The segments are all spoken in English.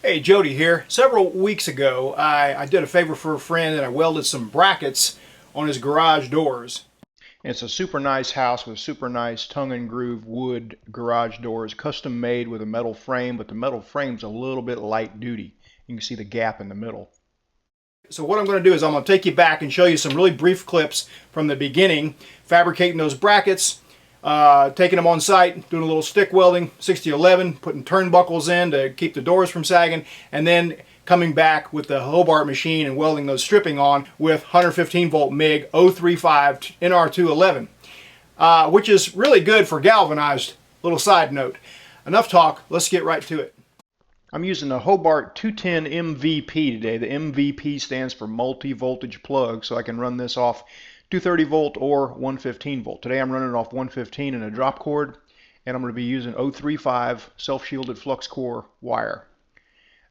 Hey, Jody here. Several weeks ago, I did a favor for a friend and I welded some brackets on his garage doors. It's a super nice house with super nice tongue and groove wood garage doors, custom made with a metal frame, but the metal frame's a little bit light duty. You can see the gap in the middle. So what I'm going to do is I'm going to take you back and show you some really brief clips from the beginning, fabricating those brackets, taking them on site, doing a little stick welding, 6011, putting turnbuckles in to keep the doors from sagging, and then coming back with the Hobart machine and welding those stripping on with 115 volt MIG 035 NR211, which is really good for galvanized. Little side note. Enough talk, let's get right to it. I'm using the Hobart 210 MVP today. The MVP stands for multi-voltage plug, so I can run this off 230 volt or 115 volt. Today I'm running it off 115 in a drop cord, and I'm going to be using 035 self-shielded flux core wire.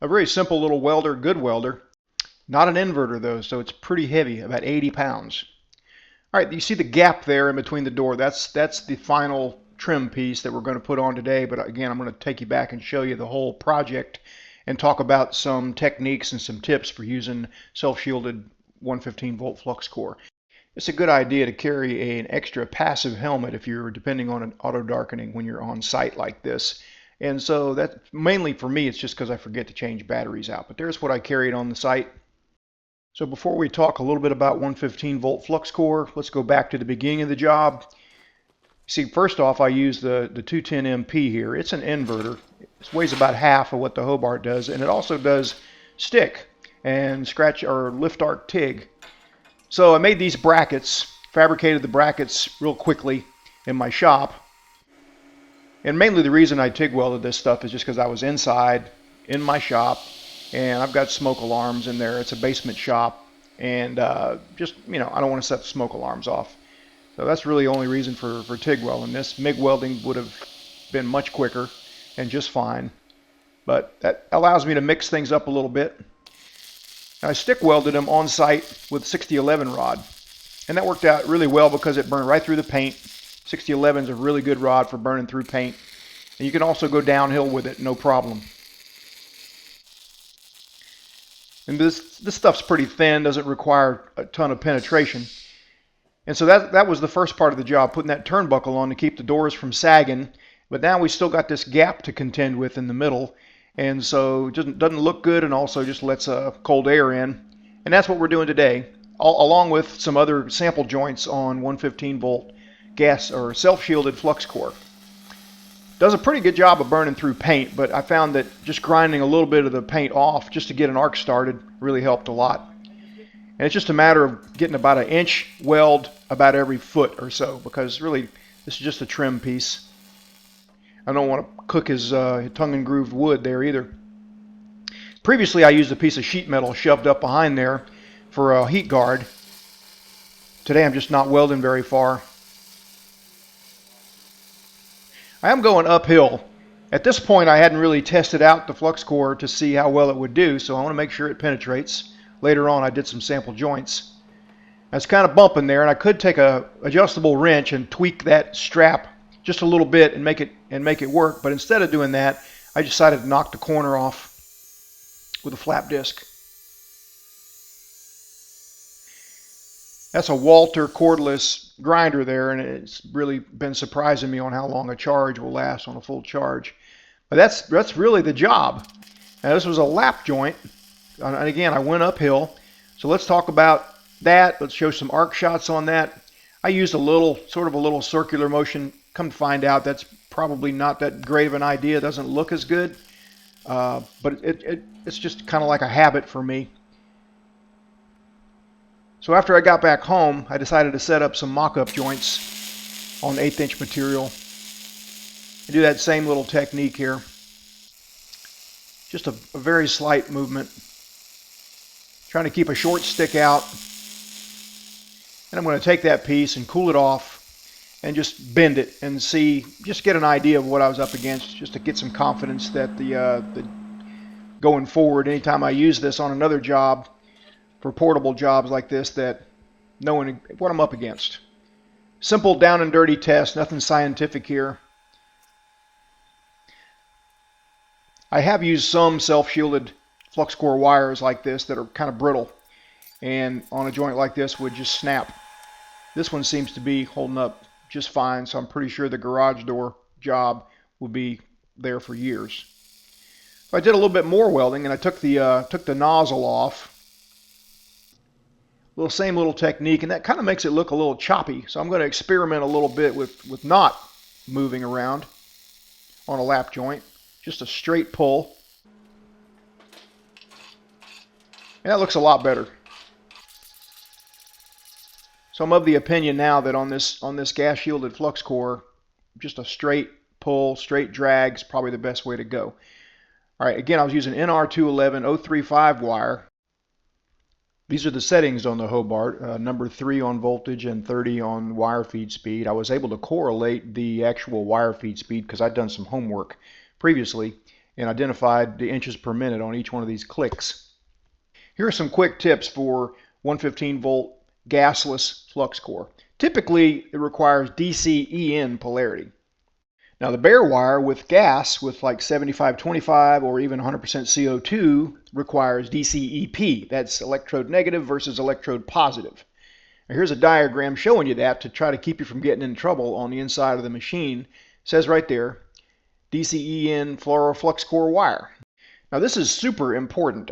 A very simple little welder, good welder. Not an inverter though, so it's pretty heavy, about 80 pounds. All right, you see the gap there in between the door. That's the final trim piece that we're going to put on today, but again, I'm going to take you back and show you the whole project and talk about some techniques and some tips for using self-shielded 115 volt flux core. It's a good idea to carry an extra passive helmet if you're depending on an auto darkening when you're on site like this. And so that mainly for me, it's just because I forget to change batteries out. But there's what I carried on the site. So before we talk a little bit about 115 volt flux core, let's go back to the beginning of the job. See, first off, I use the 210 MP here. It's an inverter. It weighs about half of what the Hobart does, and it also does stick and scratch or lift arc TIG. So I made these brackets, fabricated the brackets real quickly in my shop. And mainly the reason I TIG welded this stuff is just because I was inside in my shop, and I've got smoke alarms in there. It's a basement shop, and just, I don't want to set the smoke alarms off. So that's really the only reason for TIG welding. This MIG welding would have been much quicker and just fine, but that allows me to mix things up a little bit. I stick welded them on site with 6011 rod, and that worked out really well because it burned right through the paint. 6011 is a really good rod for burning through paint, and you can also go downhill with it, no problem. And this stuff's pretty thin, doesn't require a ton of penetration. And so that was the first part of the job, putting that turnbuckle on to keep the doors from sagging. But now we still got this gap to contend with in the middle, and so it doesn't look good, and also just lets cold air in. And that's what we're doing today, along with some other sample joints on 115 volt gas or self-shielded flux core. Does a pretty good job of burning through paint, but I found that just grinding a little bit of the paint off just to get an arc started really helped a lot. And it's just a matter of getting about an inch weld about every foot or so, because really this is just a trim piece. I don't want to cook his tongue and grooved wood there either. Previously I used a piece of sheet metal shoved up behind there for a heat guard. Today I'm just not welding very far. I am going uphill. At this point I hadn't really tested out the flux core to see how well it would do, so I want to make sure it penetrates. Later on I did some sample joints. It's kind of bumping there, and I could take a adjustable wrench and tweak that strap just a little bit and make it work, but instead of doing that I decided to knock the corner off with a flap disc. That's a Walter cordless grinder there, and it's really been surprising me on how long a charge will last on a full charge. But that's really the job. Now this was a lap joint, and again I went uphill, so let's talk about that. Let's show some arc shots on that. I used a little circular motion. Come to find out that's probably not that great of an idea. It doesn't look as good, but it's just kind of like a habit for me. So after I got back home, I decided to set up some mock-up joints on 1/8 inch material. I do that same little technique here. Just a very slight movement. Trying to keep a short stick out. And I'm going to take that piece and cool it off and just bend it and just get an idea of what I was up against, just to get some confidence that the going forward, anytime I use this on another job, for portable jobs like this, that knowing what I'm up against. Simple down and dirty test, nothing scientific here. I have used some self-shielded flux core wires like this that are kind of brittle, and on a joint like this would just snap. This one seems to be holding up just fine, so I'm pretty sure the garage door job will be there for years. I did a little bit more welding, and I took the nozzle off. Same little technique, and that kind of makes it look a little choppy. So I'm going to experiment a little bit with not moving around on a lap joint, just a straight pull. And that looks a lot better. So I'm of the opinion now that on this gas shielded flux core, just a straight pull, straight drag is probably the best way to go. All right, again, I was using NR211 035 wire. These are the settings on the Hobart, number 3 on voltage and 30 on wire feed speed. I was able to correlate the actual wire feed speed because I'd done some homework previously and identified the inches per minute on each one of these clicks. Here are some quick tips for 115 volt gasless flux core. Typically, it requires DC-EN polarity. Now the bare wire with gas with like 75-25 or even 100% CO2 requires DC-EP. That's electrode negative versus electrode positive. Now here's a diagram showing you that to try to keep you from getting in trouble on the inside of the machine. It says right there, DC-EN flux core wire. Now this is super important.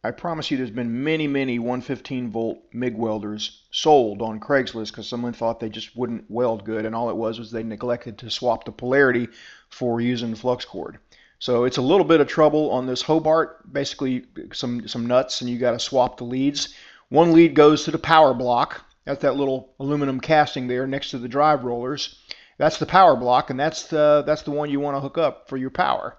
I promise you there's been many 115 volt MIG welders sold on Craigslist because someone thought they just wouldn't weld good, and all it was they neglected to swap the polarity for using the flux cord. So it's a little bit of trouble on this Hobart, basically some nuts, and you got to swap the leads. One lead goes to the power block. That's that little aluminum casting there next to the drive rollers. That's the power block, and that's the one you want to hook up for your power.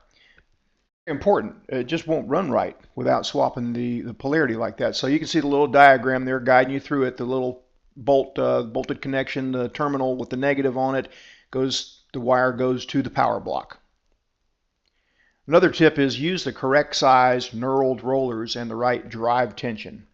Important. It just won't run right without swapping the polarity like that. So you can see the little diagram there guiding you through it. The little bolted connection, the terminal with the negative on it, the wire goes to the power block. Another tip is use the correct size knurled rollers and the right drive tension.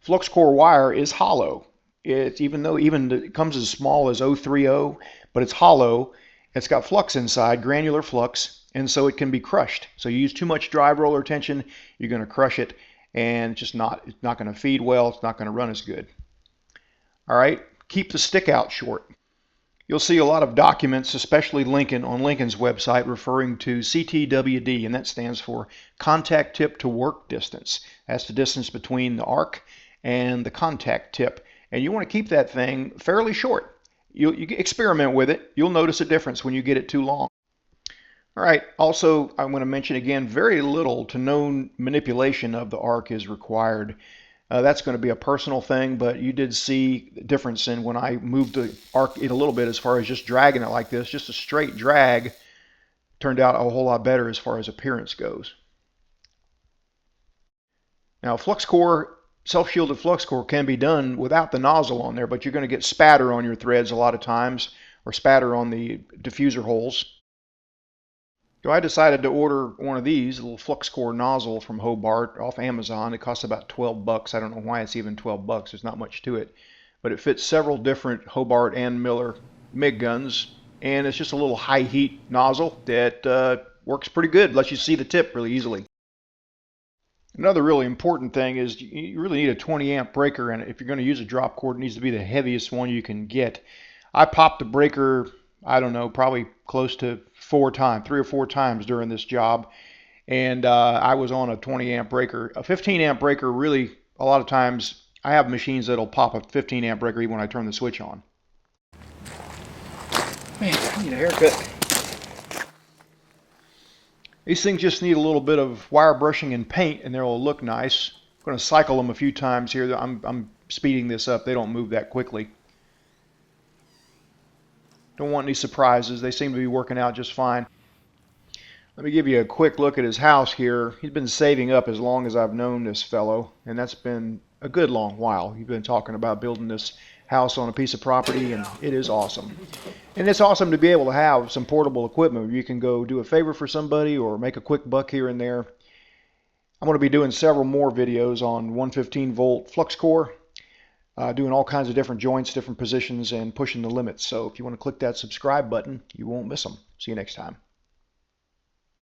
Flux core wire is hollow. Even it comes as small as 030, but it's hollow. It's got flux inside, granular flux, and so it can be crushed. So you use too much drive roller tension, you're going to crush it, and it's not going to feed well, it's not going to run as good. All right, keep the stick out short. You'll see a lot of documents, especially Lincoln, on Lincoln's website referring to CTWD, and that stands for contact tip to work distance. That's the distance between the arc and the contact tip. And you want to keep that thing fairly short. You experiment with it. You'll notice a difference when you get it too long. All right, also I'm going to mention again, very little to no manipulation of the arc is required. That's going to be a personal thing, but you did see the difference in when I moved the arc in a little bit as far as just dragging it like this. Just a straight drag turned out a whole lot better as far as appearance goes. Now flux core, self-shielded flux core can be done without the nozzle on there, but you're going to get spatter on your threads a lot of times, or spatter on the diffuser holes. So I decided to order one of these, a little flux core nozzle from Hobart off Amazon. It costs about 12 bucks. I don't know why it's even 12 bucks. There's not much to it. But it fits several different Hobart and Miller MIG guns. And it's just a little high heat nozzle that works pretty good. Lets you see the tip really easily. Another really important thing is you really need a 20 amp breaker in it. If you're going to use a drop cord, it needs to be the heaviest one you can get. I popped the breaker, I don't know, probably close to 3 or 4 times during this job, and I was on a 20 amp breaker. A 15 amp breaker, really, a lot of times I have machines that'll pop a 15 amp breaker even when I turn the switch on. Man, I need a haircut. These things just need a little bit of wire brushing and paint, and they'll look nice. I'm going to cycle them a few times here. I'm speeding this up. They don't move that quickly. Don't want any surprises. They seem to be working out just fine. Let me give you a quick look at his house here. He's been saving up as long as I've known this fellow, and that's been a good long while. He's been talking about building this house on a piece of property, and it is awesome. And it's awesome to be able to have some portable equipment where you can go do a favor for somebody or make a quick buck here and there. I'm going to be doing several more videos on 115 volt flux core, doing all kinds of different joints, different positions, and pushing the limits. So if you want to click that subscribe button, you won't miss them. See you next time.